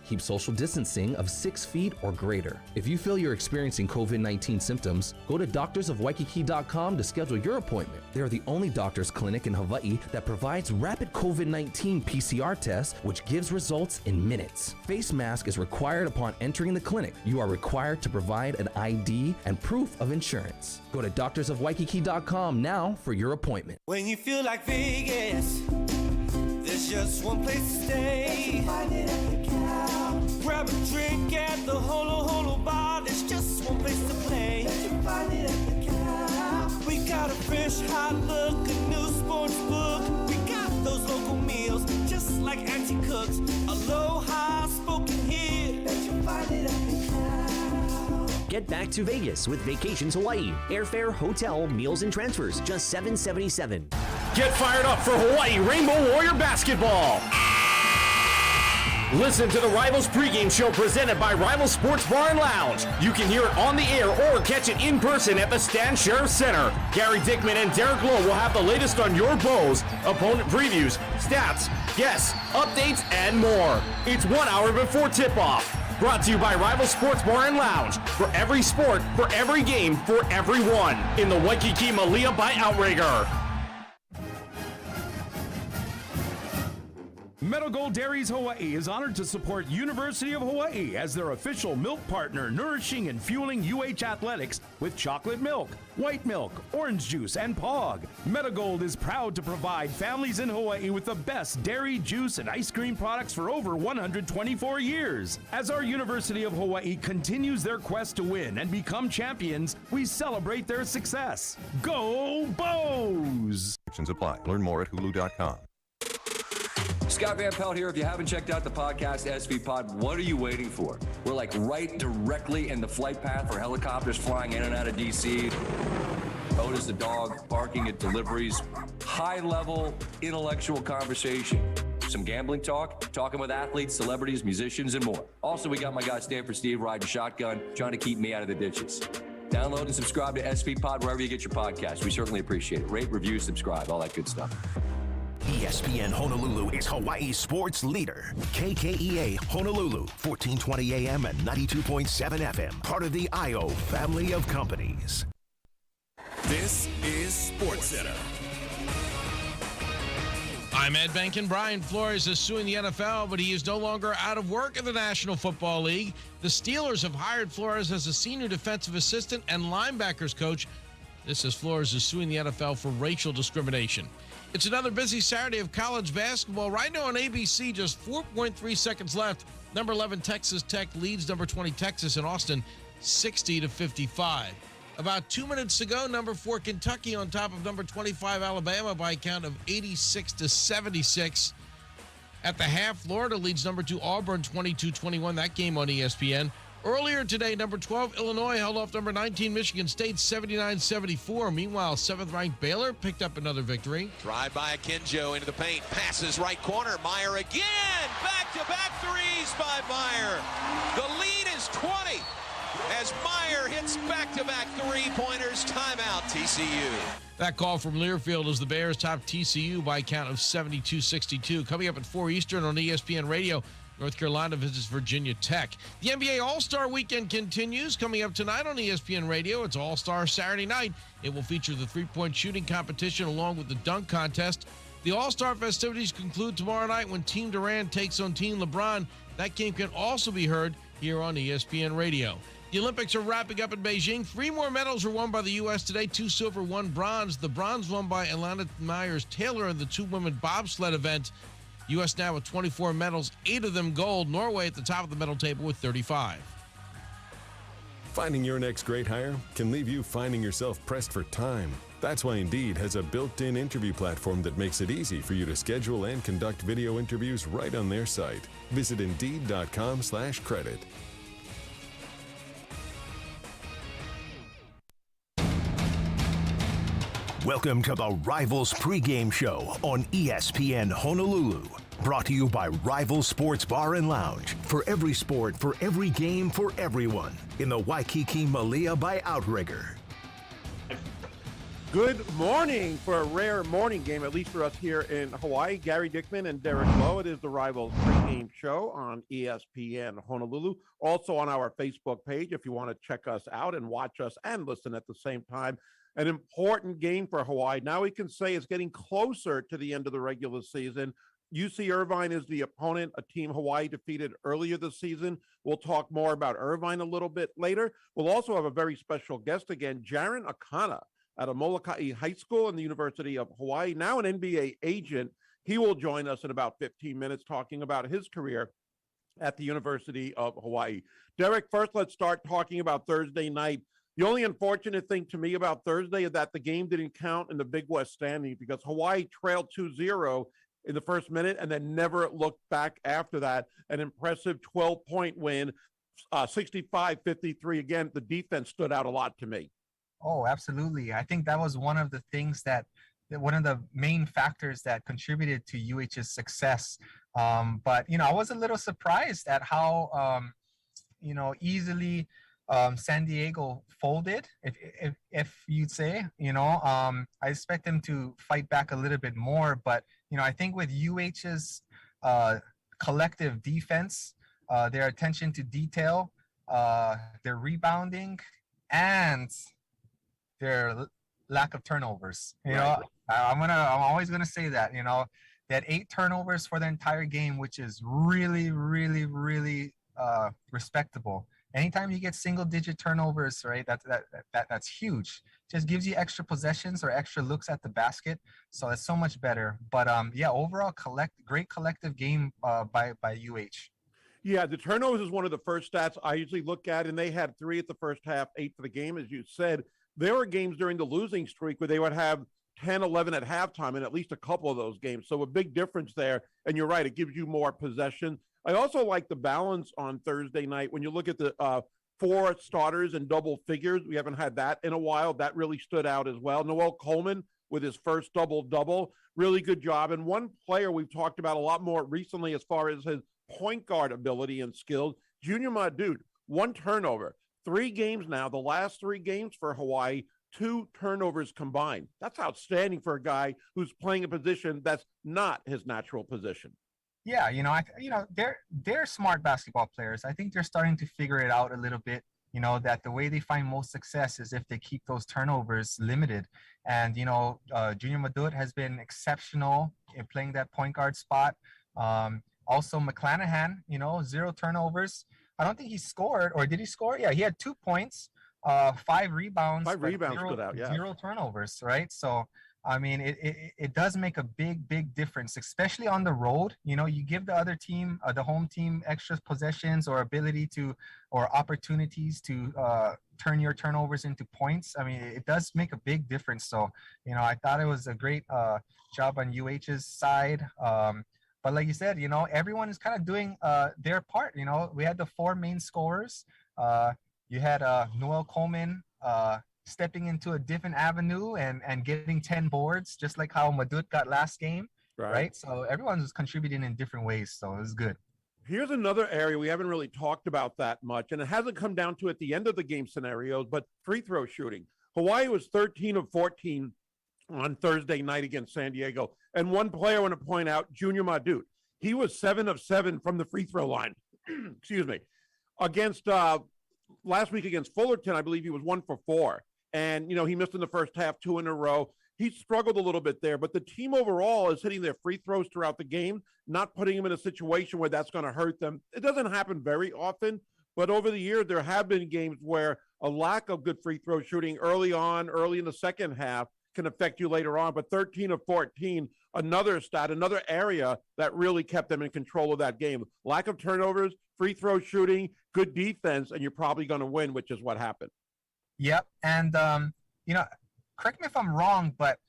Keep social distancing of 6 feet or greater. If you feel you're experiencing COVID-19 symptoms, go to doctorsofwaikiki.com to schedule your appointment. They are the only doctor's clinic in Hawaii that provides rapid COVID-19 PCR tests, which gives results in minutes. Face mask is required upon entering the clinic. You are required to provide an ID and proof of insurance. Go to doctorsofwaikiki.com now for your appointment. When you feel like Vegas, there's just one place to stay. Find it at the Cow. Grab a drink at the Holo Holo Bar. There's just one place to play. You find it at the Cow. We got a fresh, hot look, a new sports book. We got those local meals, just like Auntie cooks. Aloha spoken here. Bet you find it at the Cow. Get back to Vegas with Vacations Hawaii. Airfare, hotel, meals, and transfers, just $777. Get fired up for Hawaii Rainbow Warrior Basketball. Listen to the Rivals Pregame Show presented by Rivals Sports Bar and Lounge. You can hear it on the air or catch it in person at the Stan Sheriff Center. Gary Dickman and Derrick will have the latest on your Bows, opponent previews, stats, guests, updates, and more. It's 1 hour before tip-off. Brought to you by Rivals Sports Bar and Lounge. For every sport, for every game, for everyone. In the Waikiki Malia by Outrigger. Meadow Gold Dairies Hawaii is honored to support University of Hawaii as their official milk partner, nourishing and fueling UH athletics with chocolate milk, white milk, orange juice, and POG. Meadow Gold is proud to provide families in Hawaii with the best dairy, juice, and ice cream products for over 124 years. As our University of Hawaii continues their quest to win and become champions, we celebrate their success. Go Bows! Restrictions apply. Learn more at hulu.com. Scott Van Pelt here. If you haven't checked out the podcast, SV Pod, what are you waiting for? We're like right directly in the flight path for helicopters flying in and out of D.C. Otis the dog, barking at deliveries. High-level intellectual conversation. Some gambling talk, talking with athletes, celebrities, musicians, and more. Also, we got my guy Stanford Steve riding shotgun, trying to keep me out of the ditches. Download and subscribe to SV Pod wherever you get your podcast. We certainly appreciate it. Rate, review, subscribe, all that good stuff. ESPN Honolulu is Hawaii's sports leader. KKEA Honolulu, 1420 AM and 92.7 FM. Part of the IO family of companies. This is SportsCenter. I'm Ed Bankin. Brian Flores is suing the NFL, but he is no longer out of work in the National Football League. The Steelers have hired Flores as a senior defensive assistant and linebackers coach. This as Flores is suing the NFL for racial discrimination. It's another busy Saturday of college basketball. Right now on ABC, just 4.3 seconds left. Number 11 Texas Tech leads number 20 Texas in Austin 60-55. About 2 minutes ago, number 4 Kentucky on top of number 25 Alabama by a count of 86-76. At the half, Florida leads number 2 Auburn 22-21. That game on ESPN. Earlier today, number 12 Illinois held off number 19 Michigan State 79-74. Meanwhile, 7th-ranked Baylor picked up another victory. Drive by Akinjo into the paint. Passes right corner. Meyer again. Back-to-back threes by Meyer. The lead is 20 as Meyer hits back-to-back three-pointers. Timeout, TCU. That call from Learfield as the Bears top TCU by a count of 72-62. Coming up at 4 Eastern on ESPN Radio, North Carolina visits Virginia Tech. The NBA All-Star Weekend continues. Coming up tonight on ESPN Radio, it's All-Star Saturday night. It will feature the three-point shooting competition along with the dunk contest. The All-Star festivities conclude tomorrow night when Team Durant takes on Team LeBron. That game can also be heard here on ESPN Radio. The Olympics are wrapping up in Beijing. 3 more medals were won by the U.S. today, 2 silver, 1 bronze. The bronze won by Alana Myers-Taylor in the 2-women bobsled event. U.S. now with 24 medals, 8 of them gold. Norway at the top of the medal table with 35. Finding your next great hire can leave you finding yourself pressed for time. That's why Indeed has a built-in interview platform that makes it easy for you to schedule and conduct video interviews right on their site. Visit Indeed.com/credit. Welcome to the Rivals Pregame Show on ESPN Honolulu. Brought to you by Rivals Sports Bar and Lounge. For every sport, for every game, for everyone. In the Waikiki Malia by Outrigger. Good morning for a rare morning game, at least for us here in Hawaii. Gary Dickman and Derrick Lowe. It is the Rivals Pregame Show on ESPN Honolulu. Also on our Facebook page if you want to check us out and watch us and listen at the same time. An important game for Hawaii. Now we can say it's getting closer to the end of the regular season. UC Irvine is the opponent, a team Hawaii defeated earlier this season. We'll talk more about Irvine a little bit later. We'll also have a very special guest again, Jaron Akana, out of Molokai High School and the University of Hawaii, now an NBA agent. He will join us in about 15 minutes talking about his career at the University of Hawaii. Derrick, first let's start talking about Thursday night. The only unfortunate thing to me about Thursday is that the game didn't count in the Big West standings because Hawaii trailed 2-0 in the first minute and then never looked back after that. An impressive 12-point win, 65-53. Again, the defense stood out a lot to me. Oh, absolutely. I think that was one of the things one of the main factors that contributed to UH's success. But, I was a little surprised at how, easily San Diego folded, if you'd say, I expect them to fight back a little bit more. But, I think with UH's collective defense, their attention to detail, their rebounding, and their lack of turnovers. I'm always gonna say that. They had 8 turnovers for the entire game, which is really, really, really respectable. Anytime you get single-digit turnovers, right? That's huge. Just gives you extra possessions or extra looks at the basket, so it's so much better. But overall, great collective game by UH. Yeah, the turnovers is one of the first stats I usually look at, and they had 3 at the first half, 8 for the game, as you said. There were games during the losing streak where they would have 10, 11 at halftime in at least a couple of those games. So a big difference there. And you're right, it gives you more possession. I also like the balance on Thursday night. When you look at the 4 starters in double figures, we haven't had that in a while. That really stood out as well. Noel Coleman with his first double-double, really good job. And one player we've talked about a lot more recently as far as his point guard ability and skills, Junior Madut, 1 turnover. 3 games now, the last 3 games for Hawaii, 2 turnovers combined. That's outstanding for a guy who's playing a position that's not his natural position. Yeah, they're smart basketball players. I think they're starting to figure it out a little bit. That the way they find most success is if they keep those turnovers limited. And Junior Madut has been exceptional in playing that point guard spot. Also, McClanahan, 0 turnovers. I don't think he scored, or did he score? Yeah, he had 2 points, 5 rebounds. 5 rebounds stood out, yeah. 0 turnovers, right? So, I mean, it does make a big difference, especially on the road. You give the other team, the home team, extra possessions or or opportunities to turn your turnovers into points. I mean, it does make a big difference. So, I thought it was a great job on UH's side. But like you said, everyone is kind of doing their part. We had the 4 main scorers. You had Noel Coleman stepping into a different avenue and getting 10 boards, just like how Madut got last game, right? So everyone was contributing in different ways, so it was good. Here's another area we haven't really talked about that much, and it hasn't come down to at the end of the game scenarios, but free throw shooting. Hawaii was 13 of 14 on Thursday night against San Diego. And one player I want to point out, Junior Madut. He was 7 of 7 from the free throw line. Excuse me. Against last week against Fullerton, I believe he was 1 for 4. And, he missed in the first half 2 in a row. He struggled a little bit there, but the team overall is hitting their free throws throughout the game, not putting them in a situation where that's going to hurt them. It doesn't happen very often, but over the years, there have been games where a lack of good free throw shooting early in the second half can affect you later on. But 13 of 14, another stat, another area that really kept them in control of that game. Lack of turnovers, free throw shooting, good defense, and you're probably going to win, which is what happened. Yep. And, correct me if I'm wrong, but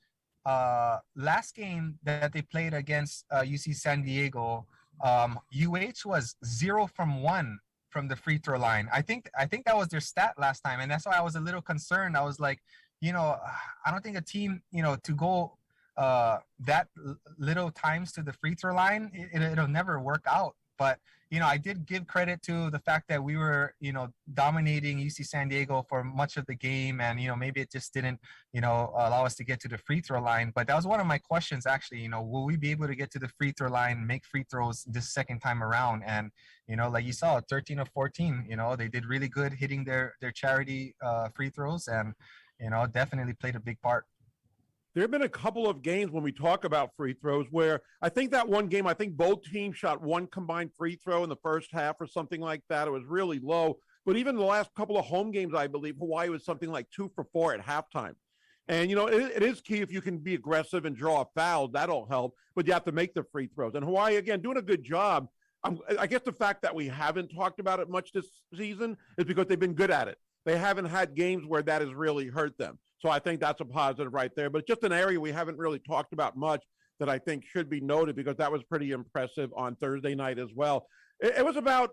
last game that they played against UC San Diego, UH was 0 from 1 from the free throw line. I think that was their stat last time, and that's why I was a little concerned. I was like, I don't think a team, to go that little times to the free throw line, it'll never work out. But I did give credit to the fact that we were, dominating UC San Diego for much of the game. And, maybe it just didn't, allow us to get to the free throw line. But that was one of my questions, actually, will we be able to get to the free throw line, make free throws this second time around? And, like you saw, 13 of 14, they did really good hitting their charity free throws and, definitely played a big part. There have been a couple of games when we talk about free throws where I think that one game, I think both teams shot one combined free throw in the first half or something like that. It was really low. But even the last couple of home games, I believe Hawaii was something like 2 for 4 at halftime. And, it is key if you can be aggressive and draw a foul, that'll help. But you have to make the free throws. And Hawaii, again, doing a good job. I guess the fact that we haven't talked about it much this season is because they've been good at it. They haven't had games where that has really hurt them. So I think that's a positive right there. But just an area we haven't really talked about much that I think should be noted because that was pretty impressive on Thursday night as well. It was about,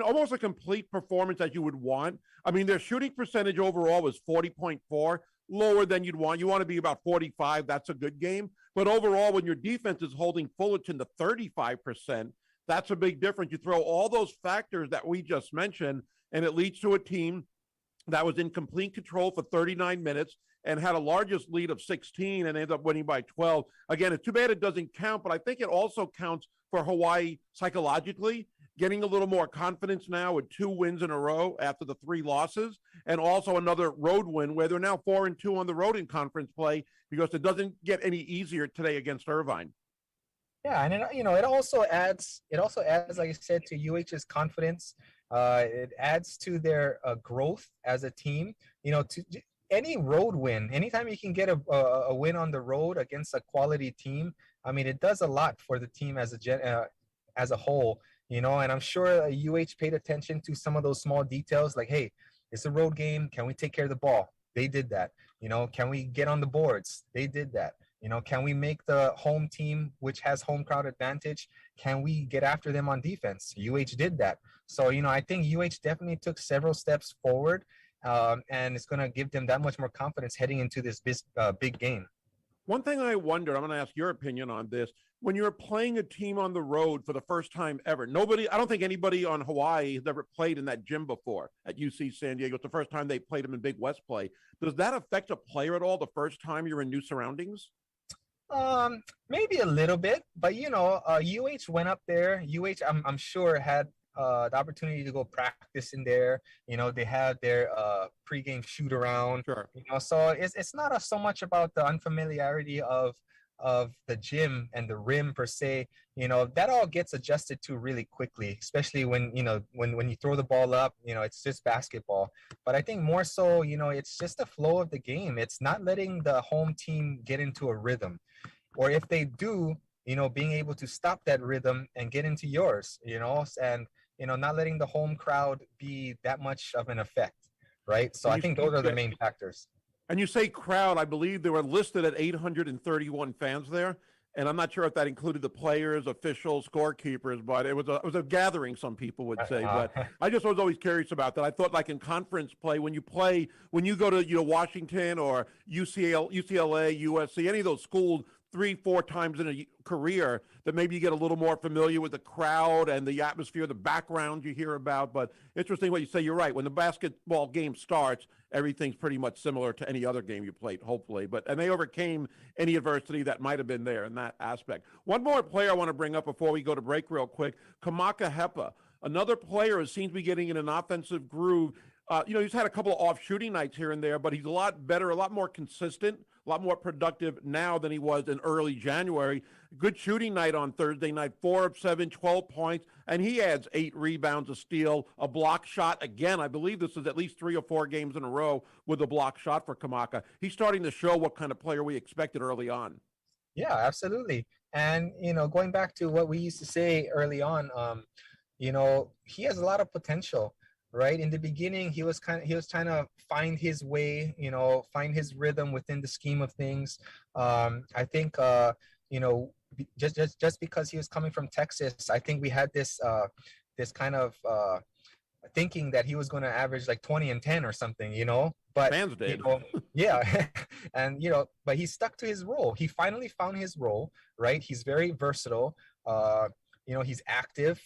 almost a complete performance that you would want. Their shooting percentage overall was 40.4, lower than you'd want. You want to be about 45. That's a good game. But overall, when your defense is holding Fullerton to 35%, that's a big difference. You throw all those factors that we just mentioned, and it leads to a team that was in complete control for 39 minutes and had a largest lead of 16 and ended up winning by 12. Again, it's too bad it doesn't count, but I think it also counts for Hawaii psychologically, getting a little more confidence now with 2 wins in a row after the 3 losses, and also another road win where they're now 4-2 on the road in conference play because it doesn't get any easier today against Irvine. Yeah, and it also adds, like I said, to UH's confidence. It adds to their growth as a team. To any road win, anytime you can get a win on the road against a quality team, it does a lot for the team as a whole. And I'm sure UH paid attention to some of those small details, like, hey, it's a road game. Can we take care of the ball? They did that. Can we get on the boards? They did that. Can we make the home team, which has home crowd advantage, can we get after them on defense? UH did that. So, I think UH definitely took several steps forward, and it's going to give them that much more confidence heading into this big game. One thing I wonder, I'm going to ask your opinion on this. When you're playing a team on the road for the first time ever, I don't think anybody on Hawaii has ever played in that gym before at UC San Diego. It's the first time they played them in Big West play. Does that affect a player at all the first time you're in new surroundings? Maybe a little bit, but UH went up there. UH, I'm sure, had the opportunity to go practice in there. They had their pregame shoot around. Sure. So it's not so much about the unfamiliarity of the gym and the rim per se. That all gets adjusted to really quickly, especially when you throw the ball up. It's just basketball. But I think more so, it's just the flow of the game. It's not letting the home team get into a rhythm, or if they do, being able to stop that rhythm and get into yours. And not letting the home crowd be that much of an effect, right? So I think those are the main factors. And you say crowd, I believe they were listed at 831 fans there. And I'm not sure if that included the players, officials, scorekeepers, but it was a gathering, some people would say. But I just was always curious about that. I thought, like in conference play, when you go to Washington or UCLA, USC, any of those schools 3-4 times in a career, that maybe you get a little more familiar with the crowd and the atmosphere, the background you hear about. But interesting what you say. You're right. When the basketball game starts, everything's pretty much similar to any other game you played, hopefully. And they overcame any adversity that might have been there in that aspect. One more player I want to bring up before we go to break real quick, Kamaka Hepa, another player who seems to be getting in an offensive groove. He's had a couple of off shooting nights here and there, but he's a lot better, a lot more consistent, a lot more productive now than he was in early January. Good shooting night on Thursday night, 4 of 7, 12 points, and he adds 8 rebounds, a steal, a block shot. Again, I believe this is at least 3 or 4 games in a row with a block shot for Kamaka. He's starting to show what kind of player we expected early on. Yeah, absolutely. And, going back to what we used to say early on, he has a lot of potential. Right in the beginning, he was trying to find his way, find his rhythm within the scheme of things. I think, just because he was coming from Texas, I think we had this kind of thinking that he was going to average like 20 and 10 or something, But fans did. Yeah, and but he stuck to his role. He finally found his role. Right, he's very versatile. He's active.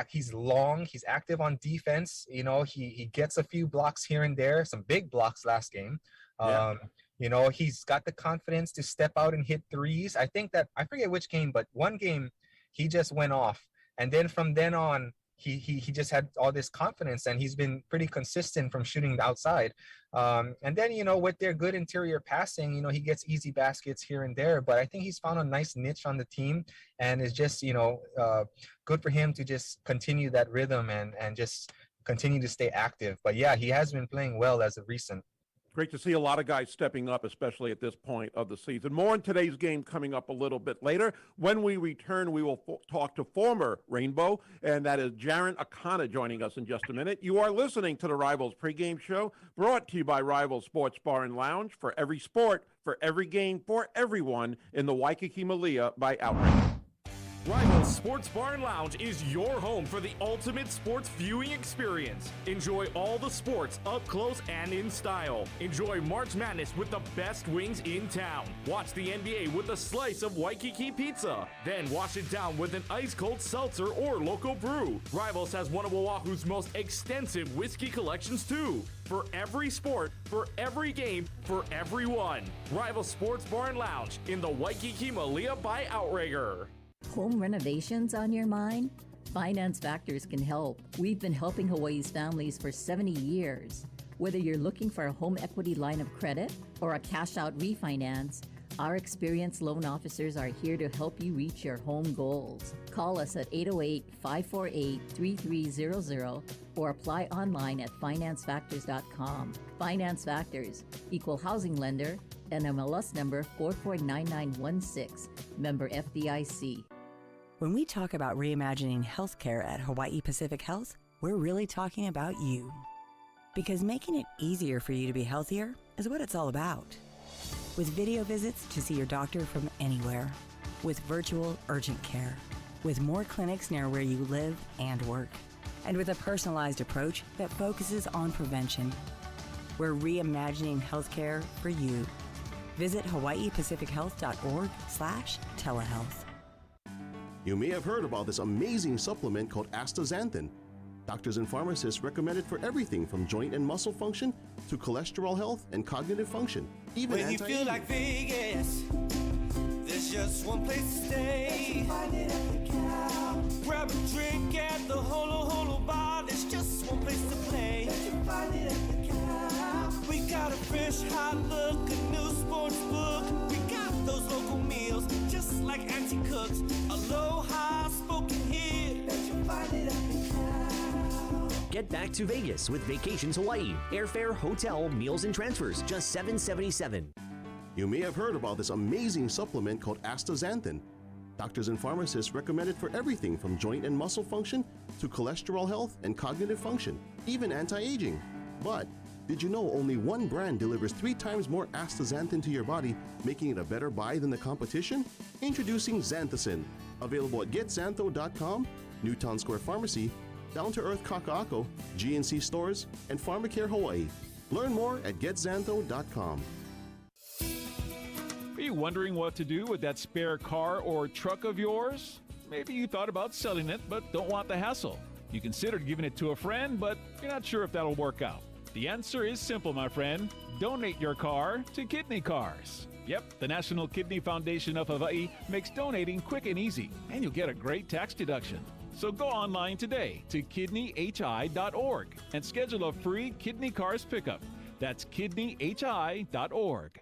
He's long. He's active on defense. You know, he gets a few blocks here and there, some big blocks last game. You know, he's got the confidence to step out and hit threes. I think that, I forget which game, but one game he just went off. And then from then on, he just had all this confidence, and he's been pretty consistent from shooting the outside. And then, you know, with their good interior passing, you know, he gets easy baskets here and there, but I think he's found a nice niche on the team, and it's just, you know, good for him to just continue that rhythm and just continue to stay active. But yeah, he has been playing well as of recent. Great to see a lot of guys stepping up, especially at this point of the season. More in today's game coming up a little bit later. When we return, we will talk to former Rainbow, and that is Jaren Akana joining us in just a minute. You are listening to the Rivals Pregame Show, brought to you by Rivals Sports Bar and Lounge, for every sport, for every game, for everyone in the Waikiki Malia by Outrigger. Rivals Sports Bar and Lounge is your home for the ultimate sports viewing experience. Enjoy all the sports up close and in style. Enjoy March Madness with the best wings in town. Watch the NBA with a slice of Waikiki pizza. Then wash it down with an ice-cold seltzer or local brew. Rivals has one of Oahu's most extensive whiskey collections too. For every sport, for every game, for everyone. Rivals Sports Bar and Lounge in the Waikiki Malia by Outrigger. Home renovations on your mind? Finance Factors can help. We've been helping Hawaii's families for 70 years. Whether you're looking for a home equity line of credit or a cash-out refinance, our experienced loan officers are here to help you reach your home goals. Call us at 808-548-3300 or apply online at financefactors.com. Finance Factors, Equal Housing Lender, NMLS number 449916, member FDIC. When we talk about reimagining healthcare at Hawaii Pacific Health, we're really talking about you. Because making it easier for you to be healthier is what it's all about. With video visits to see your doctor from anywhere. With virtual urgent care. With more clinics near where you live and work. And with a personalized approach that focuses on prevention. We're reimagining healthcare for you. Visit hawaiipacifichealth.org/telehealth. You may have heard about this amazing supplement called astaxanthin. Doctors and pharmacists recommend it for everything from joint and muscle function to cholesterol health and cognitive function, even when you feel like Vegas, there's just one place to stay. Grab a drink at the Holo Holo Bar, there's just one place to play. We got a fresh, hot look, a new sports book. We got those local meals, just like Auntie cooks. Aloha spoken here. Get back to Vegas with Vacations Hawaii. Airfare, hotel, meals, and transfers, just $777. You may have heard about this amazing supplement called astaxanthin. Doctors and pharmacists recommend it for everything from joint and muscle function to cholesterol health and cognitive function, even anti-aging. But did you know only one brand delivers 3 times more astaxanthin to your body, making it a better buy than the competition? Introducing Xanthicin, available at getxantho.com, Newtown Square Pharmacy, Down to Earth Kaka'ako, GNC stores, and Pharmacare Hawaii. Learn more at getxantho.com. Are you wondering what to do with that spare car or truck of yours? Maybe you thought about selling it but don't want the hassle. You considered giving it to a friend, but you're not sure if that'll work out. The answer is simple, my friend. Donate your car to Kidney Cars. Yep, the National Kidney Foundation of Hawaii makes donating quick and easy, and you'll get a great tax deduction. So go online today to kidneyhi.org and schedule a free Kidney Cars pickup. That's kidneyhi.org.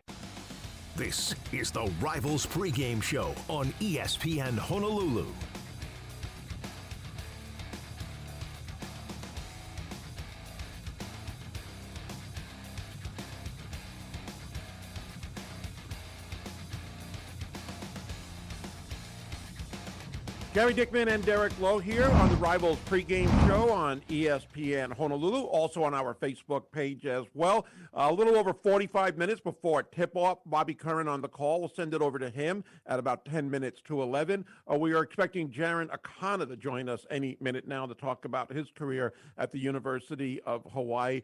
This is the Rivals Pregame Show on ESPN Honolulu. Gary Dickman and Derrick Lowe here on the Rivals Pregame Show on ESPN Honolulu, also on our Facebook page as well. A little over 45 minutes before tip-off. Bobby Curran on the call. We'll send it over to him at about 10 minutes to 11. We are expecting Jaren Akana to join us any minute now to talk about his career at the University of Hawaii.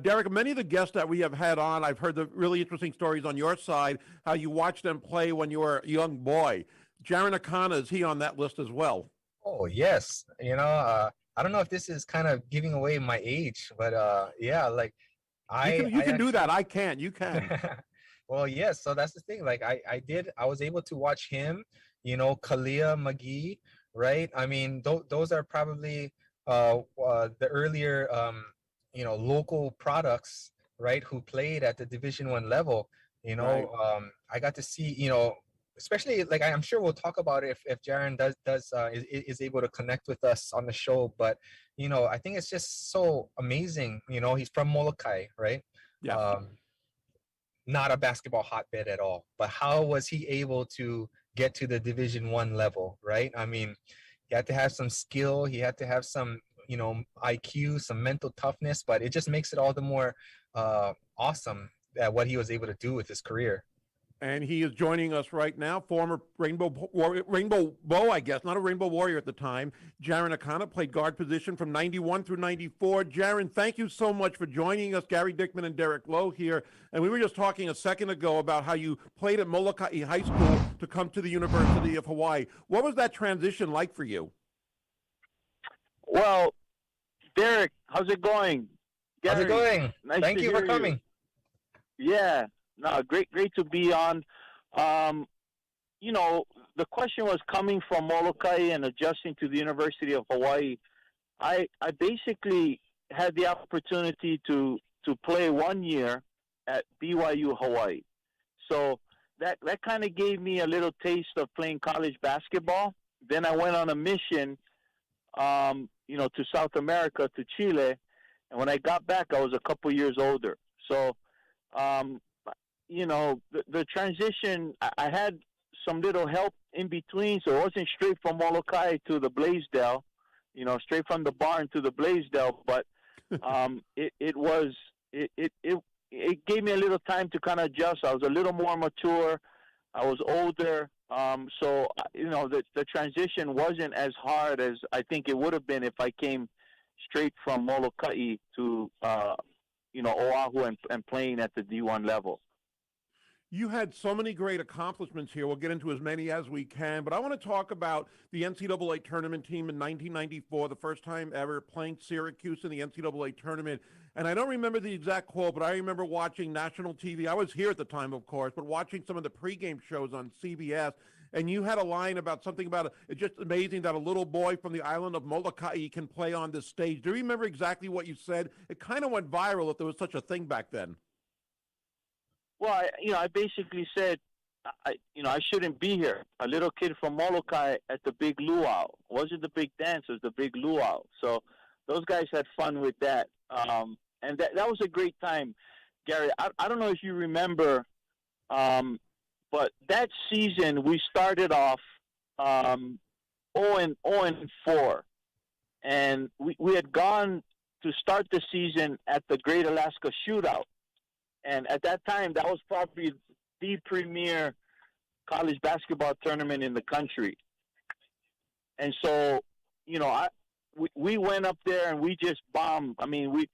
Derrick, many of the guests that we have had on, I've heard the really interesting stories on your side, how you watched them play when you were a young boy. Jaren Akana, is he on that list as well? Oh, yes. I don't know if this is kind of giving away my age, but yeah, like You can do that. I can't. You can. Well, yes. So that's the thing. Like I was able to watch him, Kalia McGee, right? I mean, those are probably the earlier, local products, right? Who played at the Division I level. Right. I got to see, especially like I'm sure we'll talk about it if Jaron is able to connect with us on the show. But I think it's just so amazing. He's from Molokai, right? Yeah. Not a basketball hotbed at all. But how was he able to get to the Division I level, right? I mean, he had to have some skill. He had to have some, IQ, some mental toughness. But it just makes it all the more awesome at what he was able to do with his career. And he is joining us right now, former Rainbow Bow, I guess, not a Rainbow Warrior at the time. Jaron Akana played guard position from 91 through 94. Jaron, thank you so much for joining us. Gary Dickman and Derrick Lowe here. And we were just talking a second ago about how you played at Molokai High School to come to the University of Hawaii. What was that transition like for you? Well, Derrick, how's it going? Gary, how's it going? Nice Thank you for coming. Yeah. No, great to be on. The question was coming from Molokai and adjusting to the University of Hawaii. I basically had the opportunity to play 1 year at BYU Hawaii. So that kind of gave me a little taste of playing college basketball. Then I went on a mission, to South America, to Chile. And when I got back, I was a couple years older. So, the transition, I had some little help in between, so it wasn't straight from Molokai to the Blaisdell, straight from the barn to the Blaisdell, but it gave me a little time to kind of adjust. I was a little more mature. I was older. So the transition wasn't as hard as I think it would have been if I came straight from Molokai to, Oahu and playing at the D1 level. You had so many great accomplishments here. We'll get into as many as we can, but I want to talk about the NCAA tournament team in 1994, the first time ever playing Syracuse in the NCAA tournament. And I don't remember the exact quote, but I remember watching national TV. I was here at the time, of course, but watching some of the pregame shows on CBS. And you had a line about something about it's just amazing that a little boy from the island of Molokai can play on this stage. Do you remember exactly what you said? It kind of went viral if there was such a thing back then. Well, I basically said, I shouldn't be here. A little kid from Molokai at the big luau. It wasn't the big dance, it was the big luau. So those guys had fun with that. And that was a great time, Gary. I don't know if you remember, but that season we started off 0-4. And we had gone to start the season at the Great Alaska Shootout. And at that time, that was probably the premier college basketball tournament in the country. And so, we went up there and we just bombed. I mean,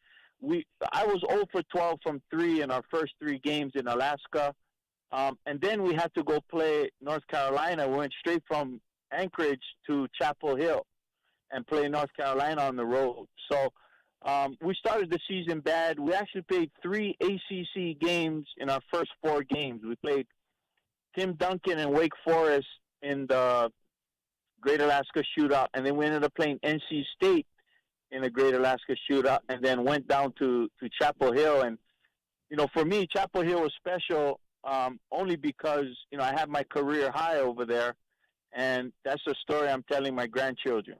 I was 0 for 12 from 3 in our first 3 games in Alaska. And then we had to go play North Carolina. We went straight from Anchorage to Chapel Hill and play North Carolina on the road. So, we started the season bad. We actually played 3 ACC games in our first 4 games. We played Tim Duncan and Wake Forest in the Great Alaska Shootout, and then we ended up playing NC State in the Great Alaska Shootout, and then went down to Chapel Hill. And, for me, Chapel Hill was special only because, I had my career high over there, and that's the story I'm telling my grandchildren.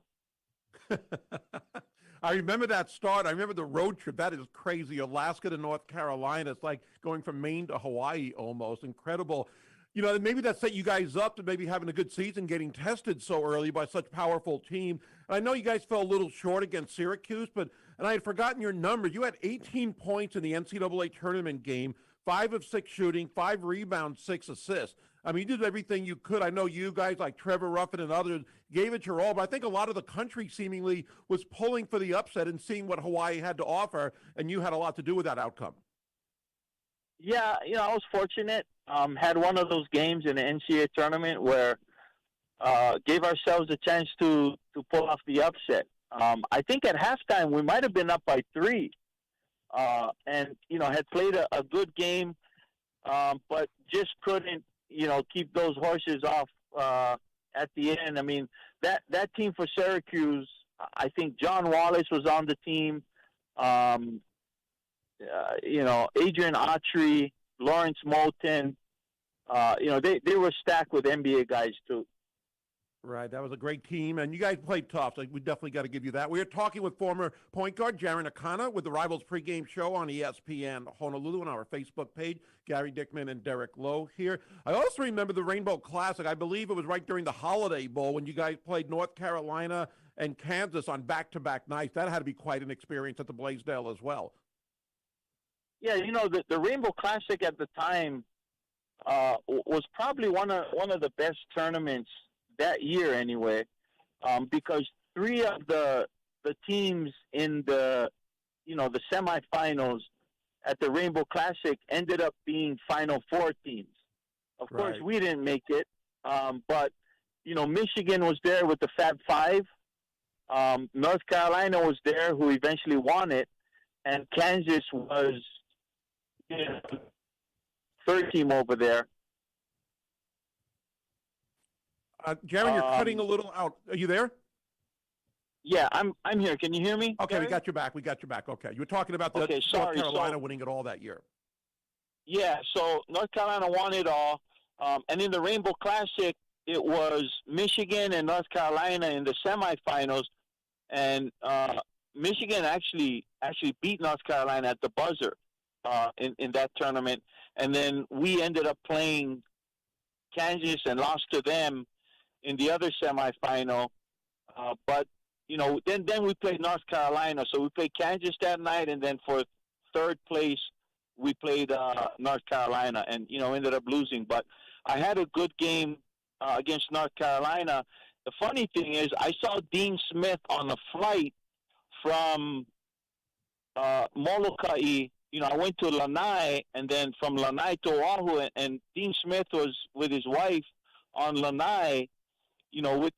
I remember that start. I remember the road trip. That is crazy. Alaska to North Carolina. It's like going from Maine to Hawaii almost. Incredible. Maybe that set you guys up to maybe having a good season, getting tested so early by such a powerful team. And I know you guys fell a little short against Syracuse, and I had forgotten your numbers. You had 18 points in the NCAA tournament game, 5 of 6 shooting, 5 rebounds, 6 assists. I mean, you did everything you could. I know you guys like Trevor Ruffin and others gave it your all, but I think a lot of the country seemingly was pulling for the upset and seeing what Hawaii had to offer, and you had a lot to do with that outcome. Yeah, I was fortunate. Had one of those games in the NCAA tournament where gave ourselves a chance to pull off the upset. I think at halftime we might have been up by 3, and had played a good game, but just couldn't keep those horses off at the end. I mean, that team for Syracuse, I think John Wallace was on the team. Adrian Autry, Lawrence Moulton. They were stacked with NBA guys too. Right, that was a great team, and you guys played tough, so we definitely got to give you that. We are talking with former point guard Jaren Akana with the Rivals Pregame Show on ESPN Honolulu on our Facebook page. Gary Dickman and Derrick Lowe here. I also remember the Rainbow Classic. I believe it was right during the Holiday Bowl when you guys played North Carolina and Kansas on back-to-back nights. That had to be quite an experience at the Blaisdell as well. Yeah, the Rainbow Classic at the time was probably one of the best tournaments that year anyway, because 3 of the teams in the semifinals at the Rainbow Classic ended up being Final Four teams. Of course, we didn't make it, but Michigan was there with the Fab Five. North Carolina was there, who eventually won it, and Kansas was third team over there. Jaren, you're cutting a little out. Are you there? Yeah, I'm here. Can you hear me? Okay, Gary? we got you back. Okay, you were talking about the Okay, sorry, North Carolina winning it all that year. Yeah, so North Carolina won it all, and in the Rainbow Classic, it was Michigan and North Carolina in the semifinals, and Michigan actually beat North Carolina at the buzzer in that tournament, and then we ended up playing Kansas and lost to them in the other semifinal, but then we played North Carolina. So we played Kansas that night, and then for third place we played North Carolina, and ended up losing. But I had a good game against North Carolina. The funny thing is, I saw Dean Smith on the flight from Molokai. I went to Lanai, and then from Lanai to Oahu, and Dean Smith was with his wife on Lanai,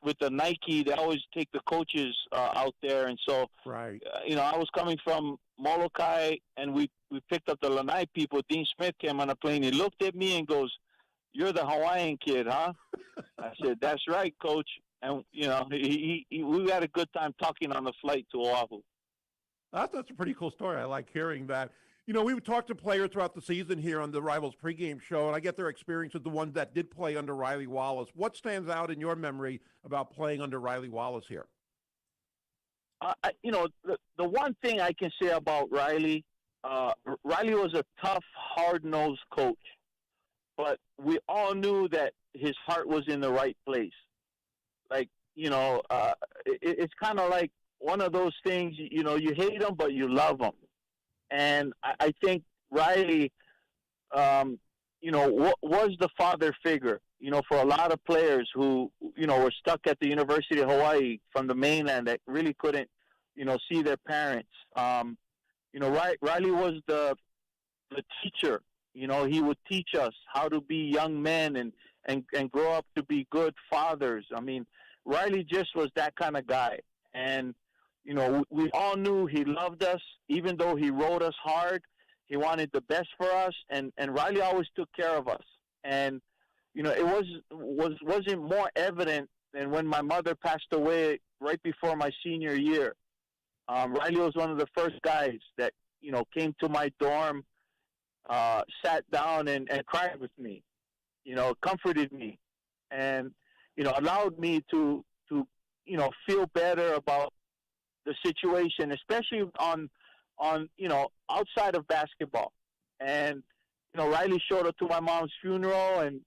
with the Nike. They always take the coaches out there, and so, right. I was coming from Molokai, and we picked up the Lanai people. Dean Smith came on a plane. He looked at me and goes, "You're the Hawaiian kid, huh?" I said, "That's right, coach." And, we had a good time talking on the flight to Oahu. That's a pretty cool story. I like hearing that. We've talked to players throughout the season here on the Rivals Pregame Show, and I get their experience with the ones that did play under Riley Wallace. What stands out in your memory about playing under Riley Wallace here? The one thing I can say about Riley, Riley was a tough, hard-nosed coach, but we all knew that his heart was in the right place. Like, it's kind of like one of those things, you hate him, but you love him. And I think Riley, was the father figure, for a lot of players who, were stuck at the University of Hawaii from the mainland that really couldn't, see their parents. Riley was the teacher. He would teach us how to be young men and grow up to be good fathers. I mean, Riley just was that kind of guy. And we all knew he loved us, even though he rode us hard. He wanted the best for us, and Riley always took care of us. And it wasn't more evident than when my mother passed away right before my senior year. Riley was one of the first guys that came to my dorm, sat down and cried with me, comforted me, and allowed me to feel better about the situation, especially on outside of basketball. And Riley showed up to my mom's funeral, and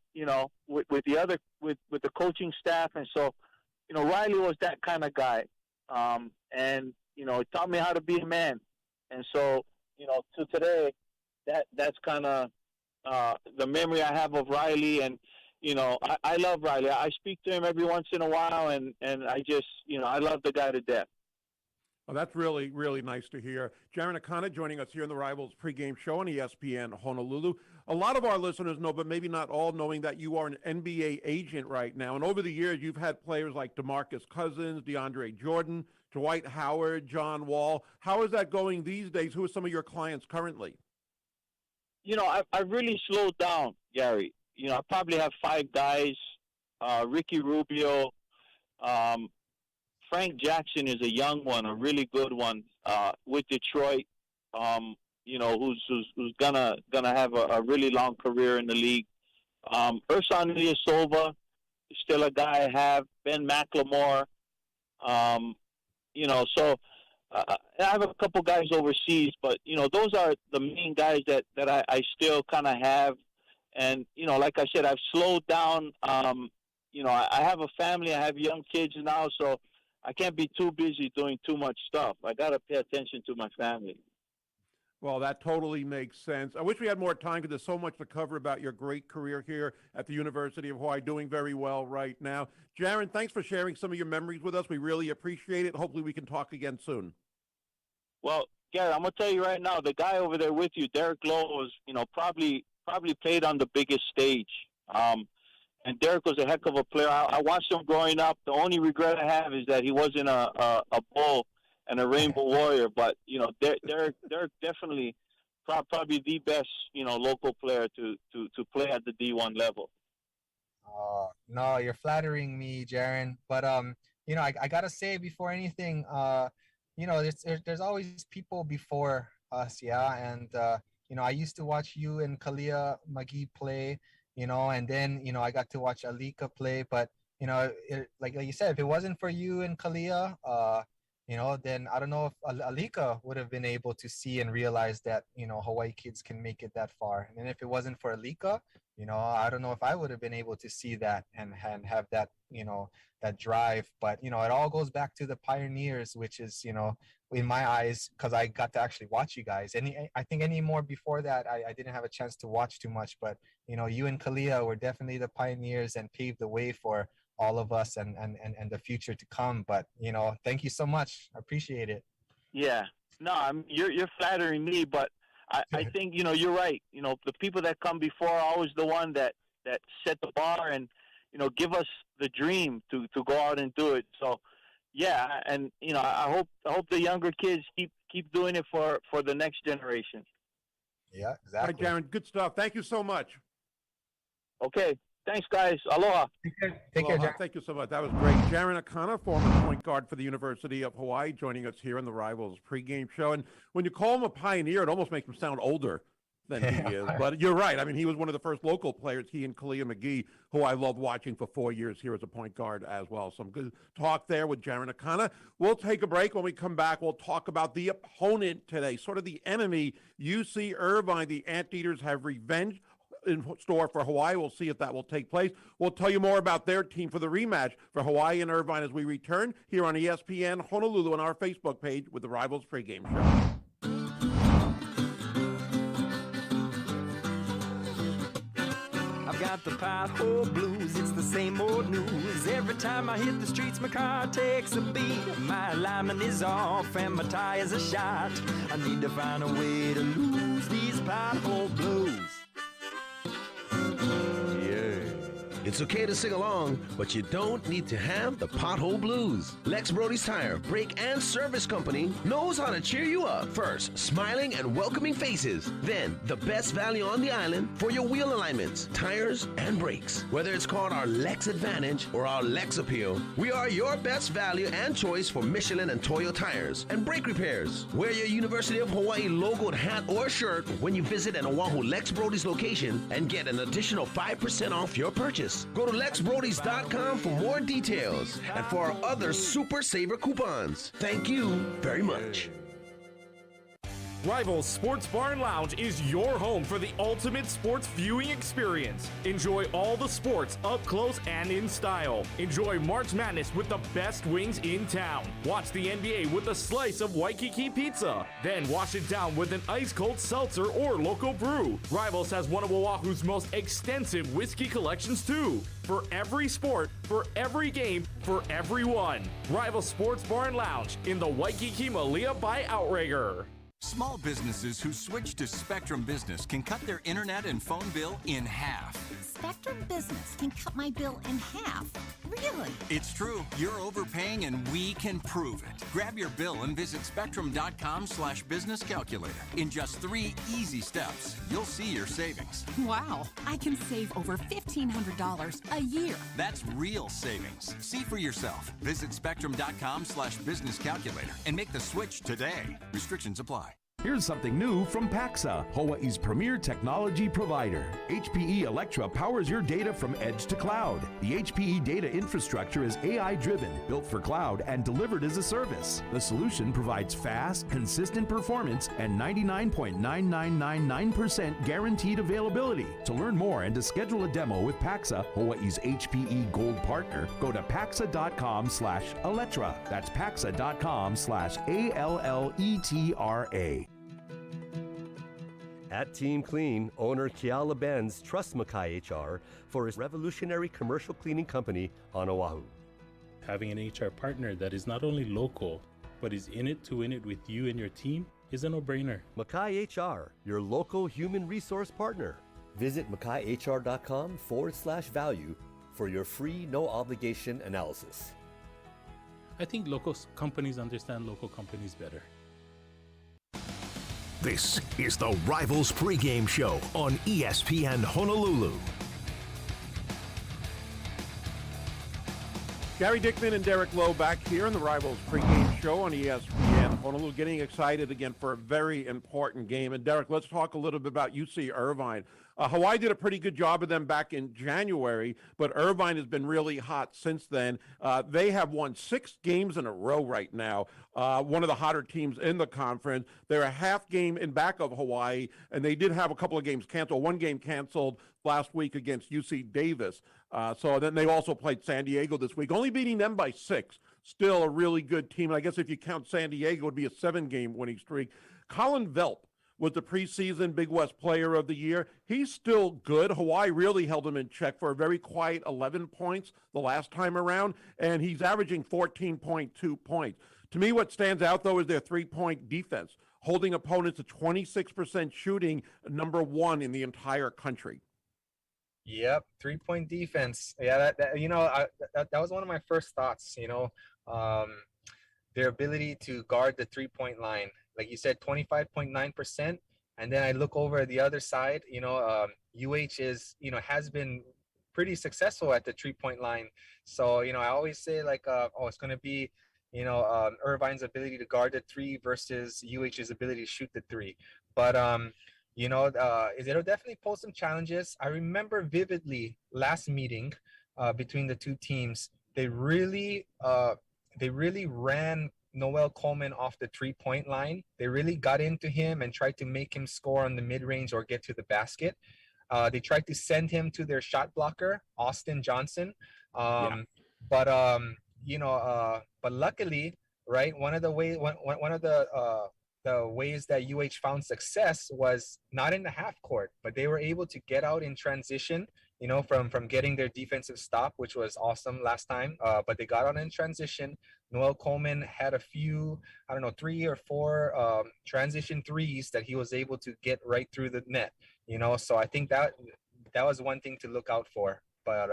with the coaching staff, and so Riley was that kind of guy, and he taught me how to be a man. And so to today, that's kind of the memory I have of Riley. And I love Riley. I speak to him every once in a while, and I just I love the guy to death. Oh, that's really, really nice to hear. Jaron Akana joining us here in the Rivals pregame show on ESPN Honolulu. A lot of our listeners know, but maybe not all, knowing that you are an NBA agent right now. And over the years, you've had players like DeMarcus Cousins, DeAndre Jordan, Dwight Howard, John Wall. How is that going these days? Who are some of your clients currently? You know, I really slowed down, Gary. You know, I probably have 5 guys. Ricky Rubio, Frank Jackson is a young one, a really good one with Detroit. You know, who's gonna have a really long career in the league. Ersan Ilyasova is still a guy I have. Ben McLemore. You know, so I have a couple guys overseas, but you know, those are the main guys that I still kind of have. And you know, like I said, I've slowed down. You know, I have a family. I have young kids now, so I can't be too busy doing too much stuff. I got to pay attention to my family. Well, that totally makes sense. I wish we had more time because there's so much to cover about your great career here at the University of Hawaii, doing very well right now. Jaron, thanks for sharing some of your memories with us. We really appreciate it. Hopefully we can talk again soon. Well, Gary, I'm going to tell you right now, the guy over there with you, Derrick Lowe, was, you know, probably played on the biggest stage. And Derrick was a heck of a player. I watched him growing up. The only regret I have is that he wasn't a Bull and a Rainbow Warrior. But, you know, Derrick definitely probably the best, you know, local player to play at the D1 level. No, you're flattering me, Jaron. But, you know, I got to say before anything, you know, there's always people before us, yeah? And, you know, I used to watch you and Kalia McGee play, you know, and then, you know, I got to watch Alika play. But, you know, like you said, if it wasn't for you and Kalia, you know, then I don't know if Alika would have been able to see and realize that, you know, Hawaii kids can make it that far. And if it wasn't for Alika, you know, I don't know if I would have been able to see that and have that, you know, that drive. But, you know, it all goes back to the pioneers, which is, you know, in my eyes, because I got to actually watch you guys. I think any more before that, I didn't have a chance to watch too much. But, you know, you and Kalia were definitely the pioneers and paved the way for all of us and the future to come. But, you know, thank you so much. I appreciate it. Yeah. No, you're flattering me, but I think, you know, you're right. You know, the people that come before are always the one that set the bar and, you know, give us the dream to go out and do it. So, yeah, and, you know, I hope the younger kids keep doing it for the next generation. Yeah, exactly. All right, Jaron, good stuff. Thank you so much. Okay. Thanks, guys. Aloha. Take care, Jaron. Thank you so much. That was great. Jaron Akana, former point guard for the University of Hawaii, joining us here on the Rivals pregame show. And when you call him a pioneer, it almost makes him sound older than he is. But you're right. I mean, he was one of the first local players, he and Kalia McGee, who I loved watching for 4 years here as a point guard as well. Some good talk there with Jaron Akana. We'll take a break. When we come back, we'll talk about the opponent today, sort of the enemy, UC Irvine. The Anteaters have revenge in store for Hawaii. We'll see if that will take place. We'll tell you more about their team for the rematch for Hawaii and Irvine as we return here on ESPN Honolulu on our Facebook page with the Rivals pregame show. Got the pothole blues, it's the same old news. Every time I hit the streets, my car takes a beat. My alignment is off and my tires are shot. I need to find a way to lose these pothole blues. It's okay to sing along, but you don't need to have the pothole blues. Lex Brody's Tire, Brake, and Service Company knows how to cheer you up. First, smiling and welcoming faces. Then, the best value on the island for your wheel alignments, tires, and brakes. Whether it's called our Lex Advantage or our Lex Appeal, we are your best value and choice for Michelin and Toyo tires and brake repairs. Wear your University of Hawaii logoed hat or shirt when you visit an Oahu Lex Brody's location and get an additional 5% off your purchase. Go to lexbrodys.com for more details and for our other Super Saver coupons. Thank you very much. Rivals Sports Bar and Lounge is your home for the ultimate sports viewing experience. Enjoy all the sports up close and in style. Enjoy March Madness with the best wings in town. Watch the NBA with a slice of Waikiki pizza. Then wash it down with an ice-cold seltzer or local brew. Rivals has one of Oahu's most extensive whiskey collections too. For every sport, for every game, for everyone. Rivals Sports Bar and Lounge in the Waikiki Malia by Outrigger. Small businesses who switch to Spectrum Business can cut their internet and phone bill in half. Spectrum Business can cut my bill in half? Really? It's true. You're overpaying and we can prove it. Grab your bill and visit spectrum.com/business calculator. In just 3 easy steps, you'll see your savings. Wow, I can save over $1,500 a year. That's real savings. See for yourself. Visit spectrum.com/business calculator and make the switch today. Restrictions apply. Here's something new from Paxa, Hawaii's premier technology provider. HPE Electra powers your data from edge to cloud. The HPE data infrastructure is AI-driven, built for cloud, and delivered as a service. The solution provides fast, consistent performance and 99.9999% guaranteed availability. To learn more and to schedule a demo with Paxa, Hawaii's HPE Gold partner, go to paxa.com/Electra. That's paxa.com/ALLETRA. At Team Clean, owner Kiala Benz trusts Makai HR for his revolutionary commercial cleaning company on Oahu. Having an HR partner that is not only local, but is in it to win it with you and your team is a no-brainer. Makai HR, your local human resource partner. Visit makaihr.com/value for your free, no-obligation analysis. I think local companies understand local companies better. This is the Rivals Pregame Show on ESPN Honolulu. Gary Dickman and Derrick Lowe back here in the Rivals Pregame Show on ESPN Honolulu, getting excited again for a very important game. And Derrick, let's talk a little bit about UC Irvine. Hawaii did a pretty good job of them back in January, but Irvine has been really hot since then. They have won 6 games in a row right now, one of the hotter teams in the conference. They're a half game in back of Hawaii, and they did have a couple of games canceled. One game canceled last week against UC Davis. So then they also played San Diego this week, only beating them by 6. Still a really good team. And I guess if you count San Diego, it would be a 7-game winning streak. Colin Velp was the preseason Big West Player of the Year. He's still good. Hawaii really held him in check for a very quiet 11 points the last time around, and he's averaging 14.2 points. To me, what stands out, though, is their three-point defense, holding opponents to 26% shooting, number 1 in the entire country. Yep, 3-point defense. Yeah, that was one of my first thoughts. Their ability to guard the 3-point line, like you said, 25.9%. And then I look over the other side. UH is has been pretty successful at the 3-point line. So I always say it's going to be Irvine's ability to guard the 3 versus UH's ability to shoot the 3. But it'll definitely pose some challenges. I remember vividly last meeting between the two teams. They really ran Noel Coleman off the 3-point line. They really got into him and tried to make him score on the mid-range or get to the basket. They tried to send him to their shot blocker, Austin Johnson. But luckily, right, one of the ways that UH found success was not in the half court, but they were able to get out in transition, from getting their defensive stop, which was awesome last time. But they got out in transition. Noel Coleman had a few, 3 or 4 transition threes that he was able to get right through the net, So I think that was one thing to look out for. But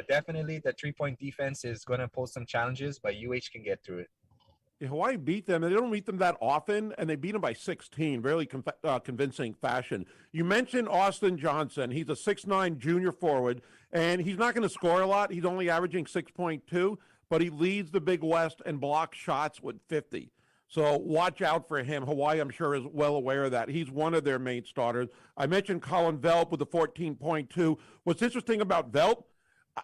definitely the 3-point defense is going to pose some challenges, but UH can get through it. Hawaii beat them, and they don't beat them that often, and they beat them by 16, really convincing fashion. You mentioned Austin Johnson. He's a 6'9" junior forward, and he's not going to score a lot. He's only averaging 6.2, but he leads the Big West and blocks shots with 50. So watch out for him. Hawaii, I'm sure, is well aware of that. He's one of their main starters. I mentioned Colin Velp with the 14.2. What's interesting about Velp,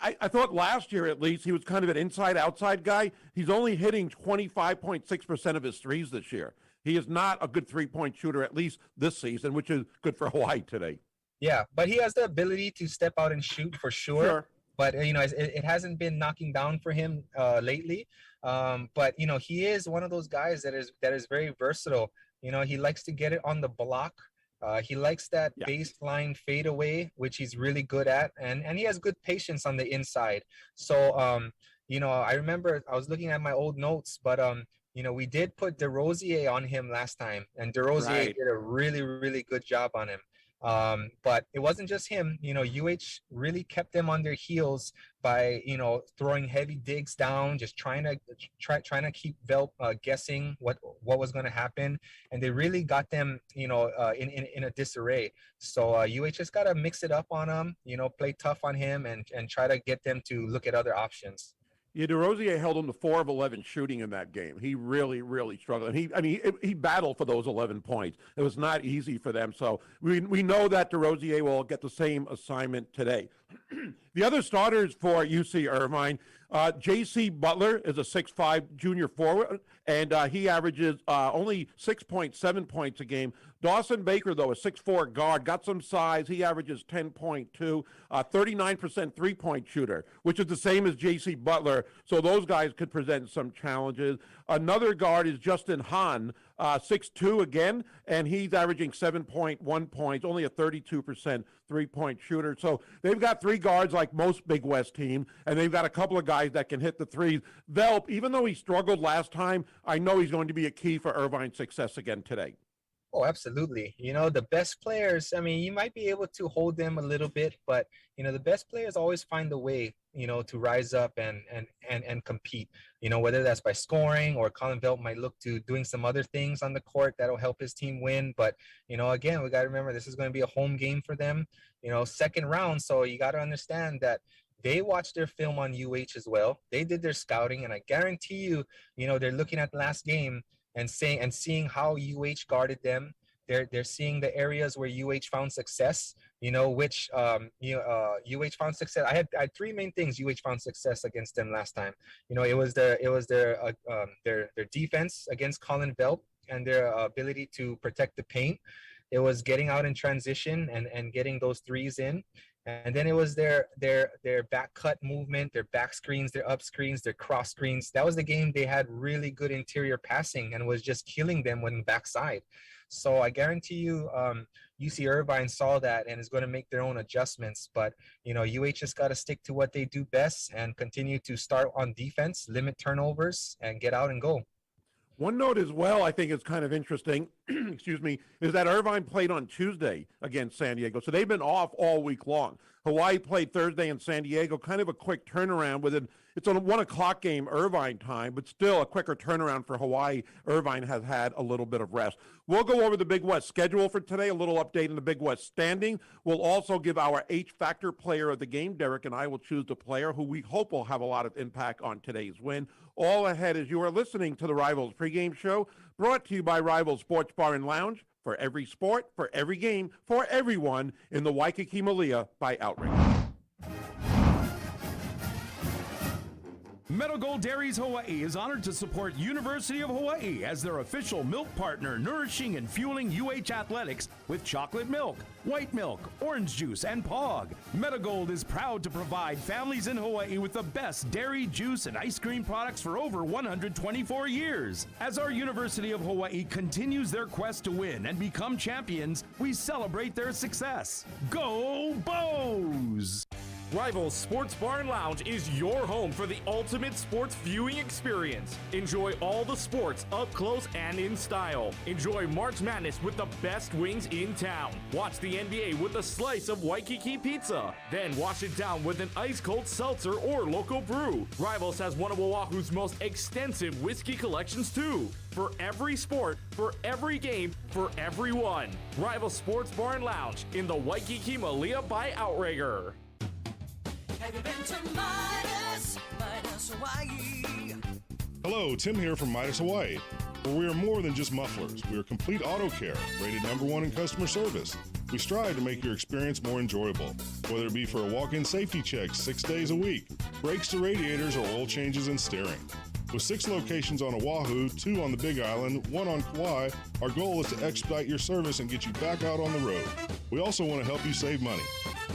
I thought last year, at least, he was kind of an inside-outside guy. He's only hitting 25.6% of his threes this year. he is not a good three-point shooter, at least this season, which is good for Hawaii today. Yeah, but he has the ability to step out and shoot for sure. But, it hasn't been knocking down for him lately. But, he is one of those guys that is very versatile. He likes to get it on the block. He likes that baseline fadeaway, which he's really good at. And he has good patience on the inside. So, I remember I was looking at my old notes, but, we did put DeRosier on him last time. And DeRosier did a really, really good job on him. But it wasn't just him. UH really kept them on their heels by, throwing heavy digs down, just trying to keep Velp guessing what was going to happen. And they really got them, in a disarray. So UH just got to mix it up on him, play tough on him and try to get them to look at other options. Yeah, DeRosier held him to 4 of 11 shooting in that game. He really, really struggled. And he battled for those 11 points. It was not easy for them. So we know that DeRosier will get the same assignment today. The other starters for UC Irvine, J.C. Butler is a 6'5" junior forward, and he averages only 6.7 points a game. Dawson Baker, though, a 6'4" guard, got some size. He averages 10.2, 39% three-point shooter, which is the same as J.C. Butler. So those guys could present some challenges. Another guard is Justin Hahn, 6'2" again, and he's averaging 7.1 points, only a 32% three-point shooter. So they've got 3 guards like most Big West teams, and they've got a couple of guys that can hit the threes. Velp, even though he struggled last time, I know he's going to be a key for Irvine's success again today. Oh, absolutely. The best players, you might be able to hold them a little bit, but, the best players always find a way, to rise up and compete, whether that's by scoring or Colin Velp might look to doing some other things on the court that'll help his team win. But, again, we got to remember this is going to be a home game for them, second round. So you got to understand that they watched their film on UH as well. They did their scouting, and I guarantee you, they're looking at the last game and seeing how UH guarded them. They're seeing the areas where UH found success, which UH found success. I had 3 main things UH found success against them last time. It was their defense against Colin Velp and their ability to protect the paint. It was getting out in transition and getting those threes in. And then it was their back cut movement, their back screens, their up screens, their cross screens. That was the game they had really good interior passing and was just killing them when backside. So I guarantee you UC Irvine saw that and is going to make their own adjustments. But, UH just got to stick to what they do best and continue to start on defense, limit turnovers, and get out and go. One note as well, I think is kind of interesting, excuse me, is that Irvine played on Tuesday against San Diego. So they've been off all week long. Hawaii played Thursday in San Diego, kind of a quick turnaround with it. It's a 1 o'clock game Irvine time, but still a quicker turnaround for Hawaii. Irvine has had a little bit of rest. We'll go over the Big West schedule for today, a little update in the Big West standing. We'll also give our H-Factor player of the game. Derrick and I will choose the player who we hope will have a lot of impact on today's win. All ahead as you are listening to the Rivals Pregame Show, brought to you by Rivals Sports Bar and Lounge. For every sport, for every game, for everyone in the Waikiki Malia by Outrigger. Meadow Gold Dairies Hawaii is honored to support University of Hawaii as their official milk partner, nourishing and fueling UH athletics with chocolate milk, white milk, orange juice, and POG. Meadow Gold is proud to provide families in Hawaii with the best dairy, juice, and ice cream products for over 124 years. As our University of Hawaii continues their quest to win and become champions, we celebrate their success. Go Bows! Rivals Sports Bar and Lounge is your home for the ultimate sports viewing experience. Enjoy all the sports up close and in style. Enjoy March Madness with the best wings in town. Watch the NBA with a slice of Waikiki pizza. Then wash it down with an ice-cold seltzer or local brew. Rivals has one of Oahu's most extensive whiskey collections too. For every sport, for every game, for everyone. Rivals Sports Bar and Lounge in the Waikiki Malia by Outrigger. Have you been to Midas Hawaii? Hello, Tim here from Midas Hawaii, where we are more than just mufflers. We are complete auto care, rated #1 in customer service. We strive to make your experience more enjoyable, whether it be for a walk-in safety check 6 days a week, brakes to radiators, or oil changes and steering. With 6 locations on Oahu, 2 on the Big Island, 1 on Kauai, our goal is to expedite your service and get you back out on the road. We also want to help you save money.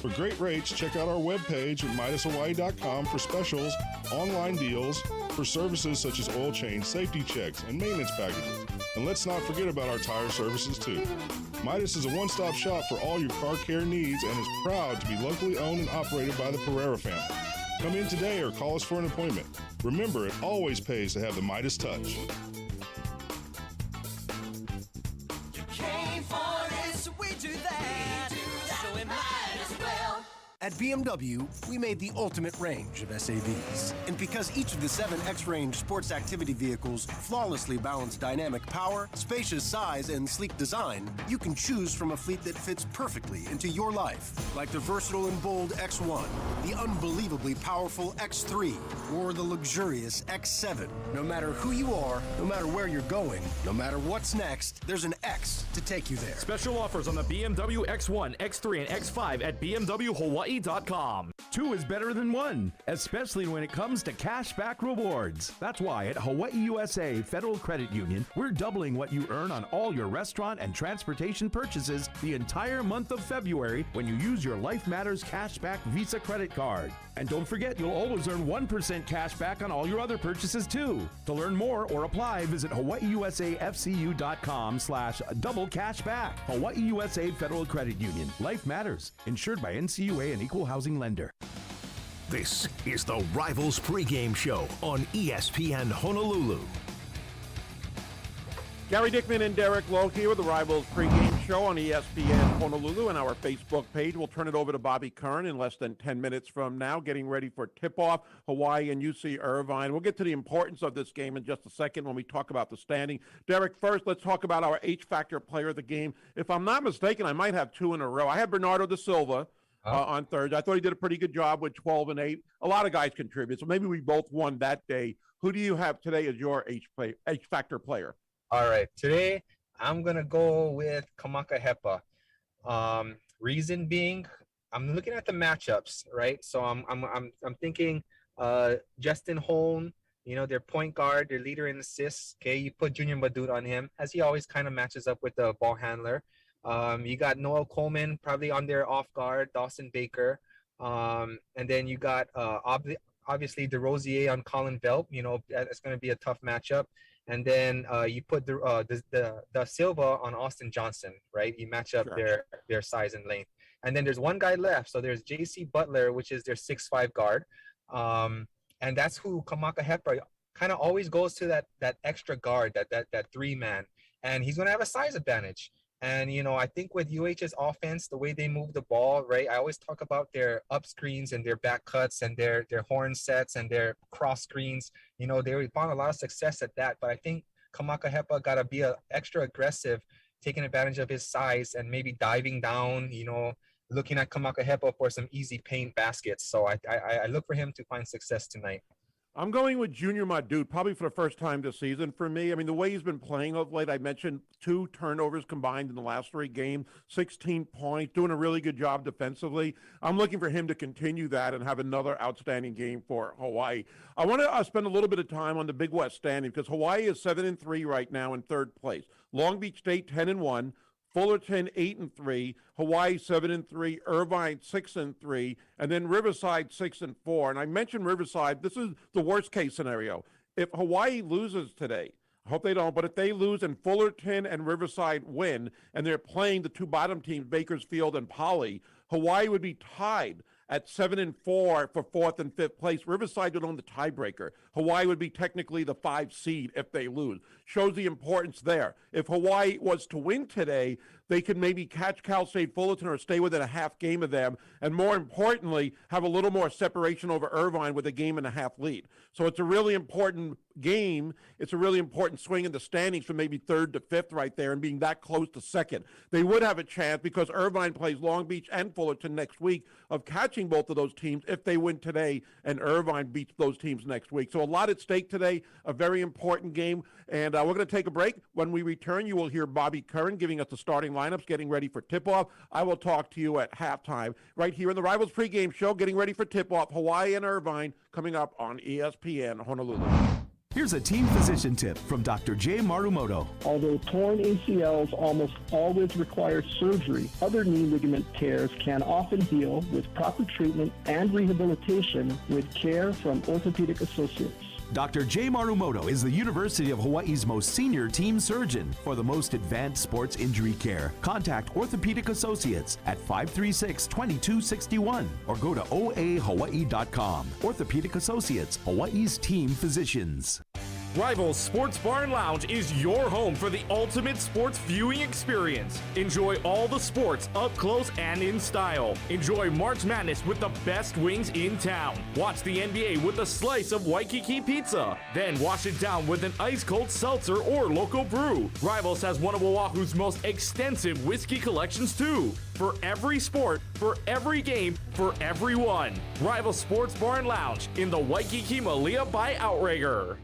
For great rates, check out our webpage at MidasHawaii.com for specials, online deals, for services such as oil change, safety checks, and maintenance packages. And let's not forget about our tire services too. Midas is a one-stop shop for all your car care needs and is proud to be locally owned and operated by the Pereira family. Come in today or call us for an appointment. Remember, it always pays to have the Midas touch. Came for it, so we do that. So we might as well. At BMW, we made the ultimate range of SAVs. And because each of the 7 X-Range sports activity vehicles flawlessly balance dynamic power, spacious size, and sleek design, you can choose from a fleet that fits perfectly into your life. Like the versatile and bold X1, the unbelievably powerful X3, or the luxurious X7. No matter who you are, no matter where you're going, no matter what's next, there's an X to take you there. Special offers on the BMW X1, X3, and X5 at BMWHawaii.com. 2 is better than 1, especially when it comes to cashback rewards. That's why at Hawaii USA Federal Credit Union, we're doubling what you earn on all your restaurant and transportation purchases the entire month of February when you use your Life Matters Cashback Visa credit card. And don't forget, you'll always earn 1% cash back on all your other purchases too. To learn more or apply, visit HawaiiUSAFCU.com/double cashback. Hawaii USA Federal Credit Union. Life Matters. Insured by NCUA and Equal Housing Lender. This is the Rivals Pregame Show on ESPN Honolulu. Gary Dickman and Derrick Lowe here with the Rivals Pregame Show on ESPN Honolulu and our Facebook page. We'll turn it over to Bobby Kern in less than 10 minutes from now, getting ready for tip-off, Hawaii and UC Irvine. We'll get to the importance of this game in just a second when we talk about the standing. Derrick, first, let's talk about our H-Factor player of the game. If I'm not mistaken, I might have 2 in a row. I had Bernardo da Silva on Thursday. I thought he did a pretty good job with 12 and 8. A lot of guys contribute, so maybe we both won that day. Who do you have today as your H-Factor player? All right, today I'm gonna go with Kamaka Hepa. Reason being, I'm looking at the matchups, right? So I'm thinking Justin Hone, their point guard, their leader in assists. Okay, you put Junior Madut on him, as he always kind of matches up with the ball handler. You got Noel Coleman probably on their off guard, Dawson Baker, and then you got obviously DeRosier on Colin Velp. It's going to be a tough matchup. And then you put the Silva on Austin Johnson, right? You match up their size and length. And then there's one guy left. So there's JC Butler, which is their 6'5" guard. And that's who Kamaka Hepa kind of always goes to, that extra guard, that 3-man. And he's going to have a size advantage. And, I think with UH's offense, the way they move the ball, right, I always talk about their up screens and their back cuts and their horn sets and their cross screens. They found a lot of success at that. But I think Kamaka Hepa got to be extra aggressive, taking advantage of his size and maybe diving down, looking at Kamaka Hepa for some easy paint baskets. So I look for him to find success tonight. I'm going with Junior Madut, probably for the first time this season for me. I mean, the way he's been playing of late, I mentioned 2 turnovers combined in the last 3 games, 16 points, doing a really good job defensively. I'm looking for him to continue that and have another outstanding game for Hawaii. I want to spend a little bit of time on the Big West standing because Hawaii is 7-3 right now in 3rd place. Long Beach State 10-1. Fullerton 8-3, Hawaii 7-3, Irvine 6-3, and then Riverside 6-4. And I mentioned Riverside. This is the worst case scenario. If Hawaii loses today, I hope they don't, but if they lose and Fullerton and Riverside win, and they're playing the 2 bottom teams, Bakersfield and Poly, Hawaii would be tied at 7-4 for 4th and 5th place. Riverside would own the tiebreaker. Hawaii would be technically the 5 seed if they lose. Shows the importance there. If Hawaii was to win today, they could maybe catch Cal State Fullerton or stay within a half game of them, and more importantly, have a little more separation over Irvine with a 1.5 lead. So it's a really important game. It's a really important swing in the standings from maybe 3rd to 5th right there and being that close to 2nd. They would have a chance because Irvine plays Long Beach and Fullerton next week of catching both of those teams if they win today and Irvine beats those teams next week. So a lot at stake today, a very important game. And we're going to take a break. When we return, you will hear Bobby Curran giving us the starting lineups, getting ready for tip-off. I will talk to you at halftime right here in the Rivals Pregame Show, getting ready for tip-off. Hawaii and Irvine coming up on ESPN Honolulu. Here's a team physician tip from Dr. Jay Marumoto. Although torn ACLs almost always require surgery, other knee ligament tears can often heal with proper treatment and rehabilitation with care from orthopedic associates. Dr. Jay Marumoto is the University of Hawaii's most senior team surgeon. For the most advanced sports injury care, contact Orthopedic Associates at 536-2261 or go to oahawaii.com. Orthopedic Associates, Hawaii's team physicians. Rivals Sports Bar and Lounge is your home for the ultimate sports viewing experience. Enjoy all the sports up close and in style. Enjoy March Madness with the best wings in town. Watch the NBA with a slice of Waikiki pizza. Then wash it down with an ice-cold seltzer or local brew. Rivals has one of Oahu's most extensive whiskey collections too. For every sport, for every game, for everyone. Rivals Sports Bar and Lounge in the Waikiki Malia by Outrigger.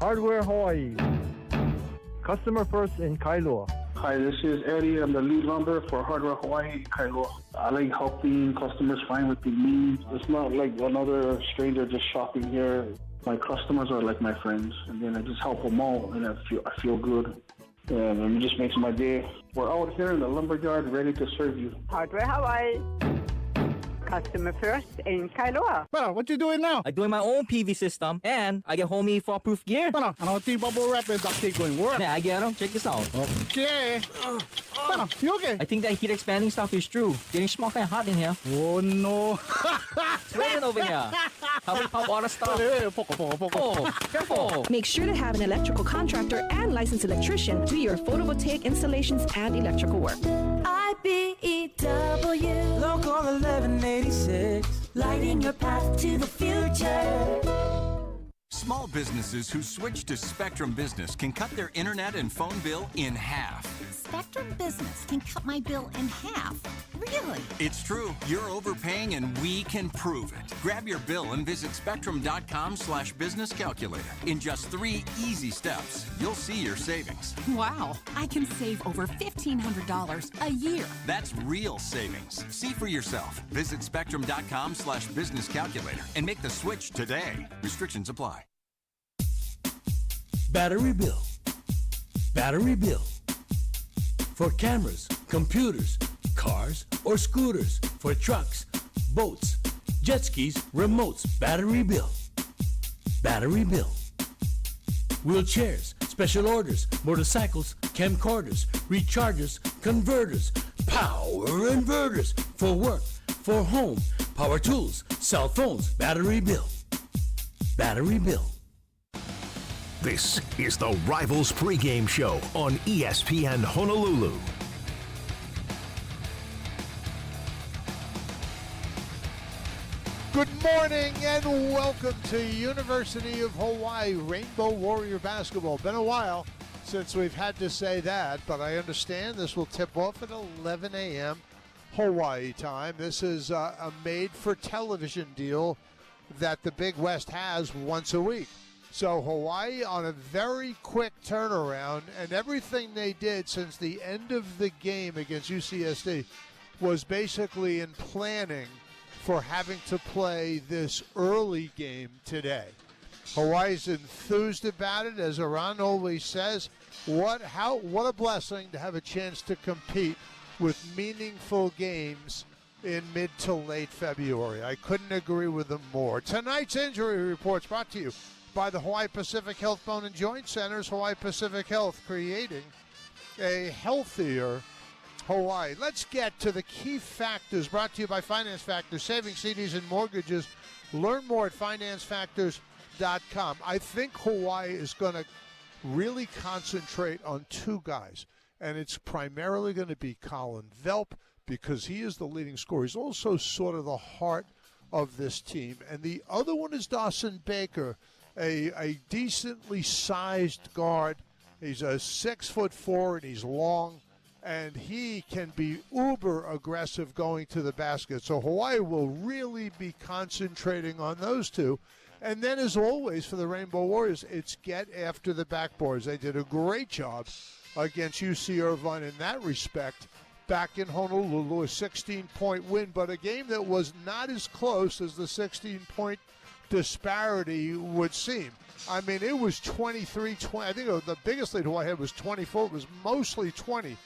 Hardware Hawaii. Customer first in Kailua. Hi, this is Eddie. I'm the lead lumber for Hardware Hawaii, Kailua. I like helping customers find what they need. It's not like another stranger just shopping here. My customers are like my friends, and then I just help them all, and I feel good. And it just makes my day. We're out here in the lumberyard ready to serve you. Hardware Hawaii. Customer first in Kailua. Well, what you doing now? I'm doing my own PV system, and I get homey fall-proof gear. Ano think bubble wrap and duct tape going work? Yeah, I get them. Check this out. Okay. You okay? I think that heat expanding stuff is true. Getting small kind of hot in here. Oh, no. It's raining over here. How many pop water stuff? Oh, careful. Make sure to have an electrical contractor and licensed electrician do your photovoltaic installations and electrical work. IBEW Local 1186, lighting your path to the future. Small businesses who switch to Spectrum Business can cut their internet and phone bill in half. Spectrum Business can cut my bill in half. Really? It's true. You're overpaying and we can prove it. Grab your bill and visit spectrum.com/business calculator. In just 3 easy steps, you'll see your savings. Wow. I can save over $1,500 a year. That's real savings. See for yourself. Visit spectrum.com/business calculator and make the switch today. Restrictions apply. Battery bill. Battery bill. For cameras, computers, cars, or scooters. For trucks, boats, jet skis, remotes. Battery bill. Battery bill. Wheelchairs, special orders, motorcycles, camcorders, rechargers, converters, power inverters. For work, for home, power tools, cell phones. Battery bill. Battery bill. This is the Rivals Pregame Show on ESPN Honolulu. Good morning and welcome to University of Hawaii Rainbow Warrior Basketball. Been a while since we've had to say that, but I understand this will tip off at 11 a.m. Hawaii time. This is a made-for-television deal that the Big West has once a week. So Hawaii on a very quick turnaround, and everything they did since the end of the game against UCSD was basically in planning for having to play this early game today. Hawaii's enthused about it, as Iran always says. What a blessing to have a chance to compete with meaningful games in mid to late February. I couldn't agree with them more. Tonight's injury reports brought to you by the Hawaii Pacific Health Bone and Joint Centers. Hawaii Pacific Health, creating a healthier Hawaii. Let's get to the key factors, brought to you by Finance Factors, saving CDs and mortgages. Learn more at financefactors.com. I think Hawaii is going to really concentrate on 2 guys, and it's primarily going to be Colin Velp, because he is the leading scorer. He's also sort of the heart of this team. And the other one is Dawson Baker, a decently sized guard. He's a 6'4", and he's long, and he can be uber aggressive going to the basket. So Hawaii will really be concentrating on those 2. And then, as always, for the Rainbow Warriors, it's get after the backboards. They did a great job against UC Irvine in that respect back in Honolulu, a 16-point win, but a game that was not as close as the 16-point disparity would seem. I mean, it was 23-20. I think the biggest lead Hawaii had was 24. It was mostly 20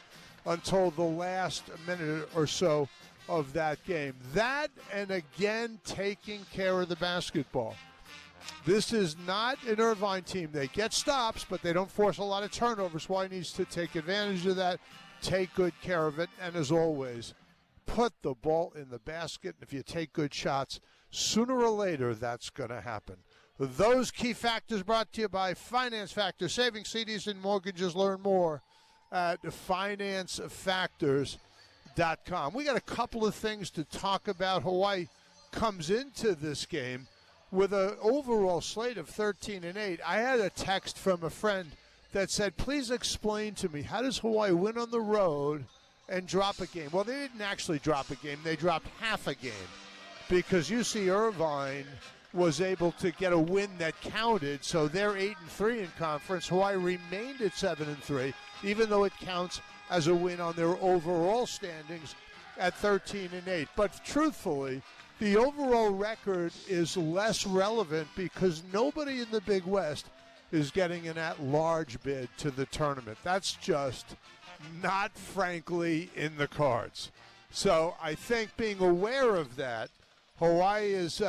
until the last minute or so of that game. That, and again, taking care of the basketball. This is not an Irvine team. They get stops, but they don't force a lot of turnovers. Hawaii needs to take advantage of that, take good care of it, and as always, put the ball in the basket. If you take good shots, sooner or later, that's going to happen. Those key factors brought to you by Finance Factor. Saving CDs and mortgages. Learn more at financefactors.com. We got a couple of things to talk about. Hawaii comes into this game with an overall slate of 13-8. I had a text from a friend that said, please explain to me, how does Hawaii win on the road and drop a game? Well, they didn't actually drop a game. They dropped half a game because UC Irvine was able to get a win that counted, so they're 8-3 in conference. Hawaii remained at 7-3, even though it counts as a win on their overall standings at 13-8. But truthfully, the overall record is less relevant because nobody in the Big West is getting an at-large bid to the tournament. That's just not, frankly, in the cards. So I think being aware of that, Hawaii is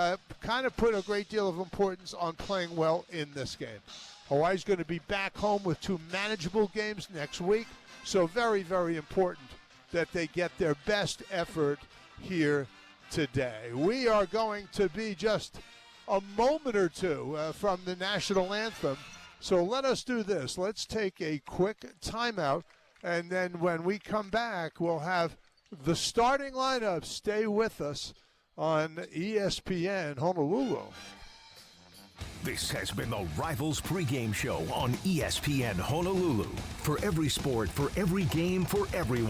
kind of put a great deal of importance on playing well in this game. Hawaii's going to be back home with 2 manageable games next week, so very, very important that they get their best effort here today. We are going to be just a moment or two from the national anthem, so let us do this. Let's take a quick timeout, and then when we come back, we'll have the starting lineup. Stay with us on ESPN Honolulu. This has been the Rivals Pregame Show on ESPN Honolulu. For every sport, for every game, for everyone.